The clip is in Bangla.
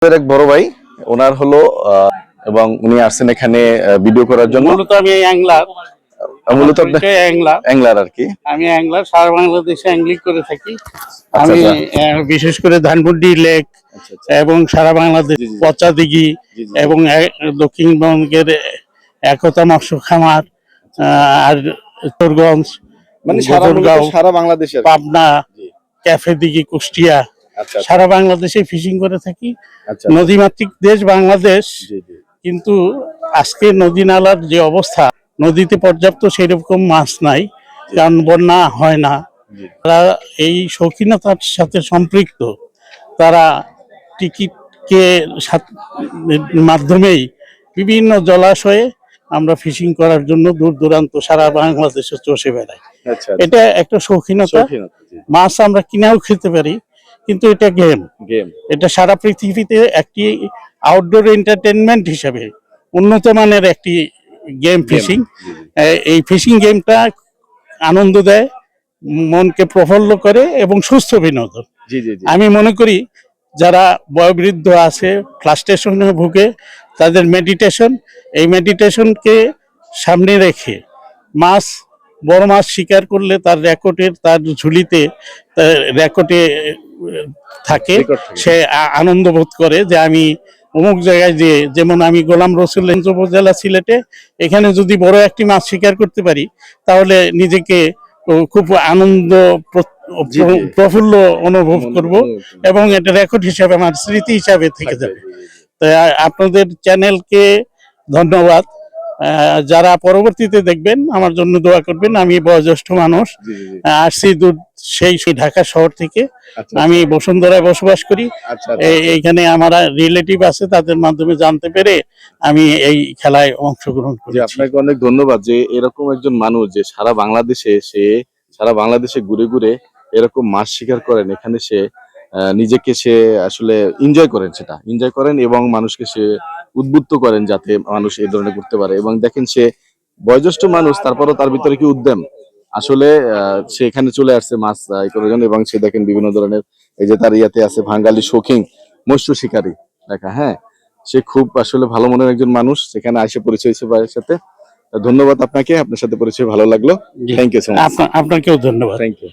এক বড় ভাই ওনার হলো এবং উনি আসছেন এখানে ভিডিও করার জন্য। মূলত আমি অ্যাংলার, মূলত অ্যাংলার আর কি। আমি অ্যাংলার সারা বাংলাদেশে অ্যাংলিং করে থাকি। আচ্ছা, আমি আচ্ছা। বিশেষ করে ধানমন্ডি লেক আচ্ছা, আচ্ছা। এবং সারা বাংলাদেশ জি, জি, জি। পচা দিঘি জি, জি, জি। এবং দক্ষিণবঙ্গের একতা মৎস্য খামার, আর উত্তরগঞ্জ, মানে গোদরগাঁও, সারা বাংলাদেশে আর কি। পাবনা, জি। ক্যাফে দিঘি, কুষ্টিয়া, আচ্ছা, আচ্ছা। সারা বাংলাদেশে ফিশিং করে থাকি। আচ্ছা, নদীমাতৃক দেশ বাংলাদেশ, জি, জি। কিন্তু আজকে নদী নালার যে অবস্থা, নদীতে পর্যাপ্ত সেরকম মাছ নাই, কারণ বন্যা হয় না। জি। তারা এই শৌখিনতার সাথে সম্পৃক্ত, তারা টিকিটকে মাধ্যমেই বিভিন্ন জলাশয়ে আমরা ফিশিং করার জন্য দূর দূরান্ত সারা বাংলাদেশে চষে বেড়াই। আচ্ছা, আচ্ছা। এটা একটা শৌখিনতা। জি। মাছ আমরা কিনেও খেতে পারি, কিন্তু এটা গেম। গেম। এটা সারা পৃথিবীতে একটি আউটডোর এন্টারটেনমেন্ট হিসেবে উন্নত মানের একটি গেম ফিশিং। জি, জি। এই ফিশিং গেমটা আনন্দ দেয়, মনকে প্রফুল্ল করে এবং সুস্থ বিনোদন। জি, জি, জি। আমি মনে করি যারা বয়োবৃদ্ধ আছে, ফ্রাস্ট্রেশনে ভুগে, তাদের এই মেডিটেশনকে সামনে রেখে মাছ, বড় মাছ শিকার করলে তার ঝুলিতে রেকর্ডে থাকে, রেকর্ড থাকে। সে আনন্দ বোধ করে যে আমি অমুক জায়গায়, যে যেমন আমি গোলাম রসুলগঞ্জ উপজেলা সিলেটে, এখানে যদি বড় একটি মাছ শিকার করতে পারি তাহলে নিজেকে খুব আনন্দ জি, জি। প্রফুল্ল অনুভব করব, এবং এটা রেকর্ড হিসাবে আমার স্মৃতি হিসাবে থেকে থাকবে। যাবে। জি, জি, জি। তো আপনাদের চ্যানেলকে ধন্যবাদ। যারা পরবর্তীতে দেখবেন আমার জন্য দোয়া করবেন। আমি বয়োজ্যেষ্ঠ মানুষ, জি, জি, জি। আসছি দূর সেই ঢাকা শহর থেকে। আচ্ছা, আমি আচ্ছা। বসুন্ধরায় বসবাস করি। আচ্ছা, আচ্ছা। এইখানে আমার রিলেটিভ আছে, তাদের মাধ্যমে জানতে পেরে আমি এই খেলায় অংশগ্রহণ জি, করেছি। আপনাকে অনেক ধন্যবাদ যে এরকম একজন মানুষ যে সারা বাংলাদেশে ঘুরে ঘুরে এরকম মাছ শিকার করেন। এখানে নিজেকে আসলে এনজয় করেন এবং মানুষকে উদ্বুদ্ধ করেন যাতে মানুষ এই ধরনের করতে পারে। এবং দেখেন সে বয়োজ্যেষ্ঠ মানুষ, তারপরও তার ভিতরে কি উদ্যম। আসলে সে এখানে চলে আসছে মাছ করার জন্য, এবং সে দেখেন বিভিন্ন ধরনের, এই যে তার ইয়াতে আছে বাঙালি শৌখিন মৎস্য শিকারী লেখা। হ্যাঁ, সে খুব আসলে ভালো মনের একজন মানুষ। সেখানে এসে পরিচয় হয়েছে ভাইয়ের সাথে। ধন্যবাদ আপনাকে, আপনার সাথে পরিচয় ভালো লাগলো। Thank you so much. আপনাকেও ধন্যবাদ। Thank you.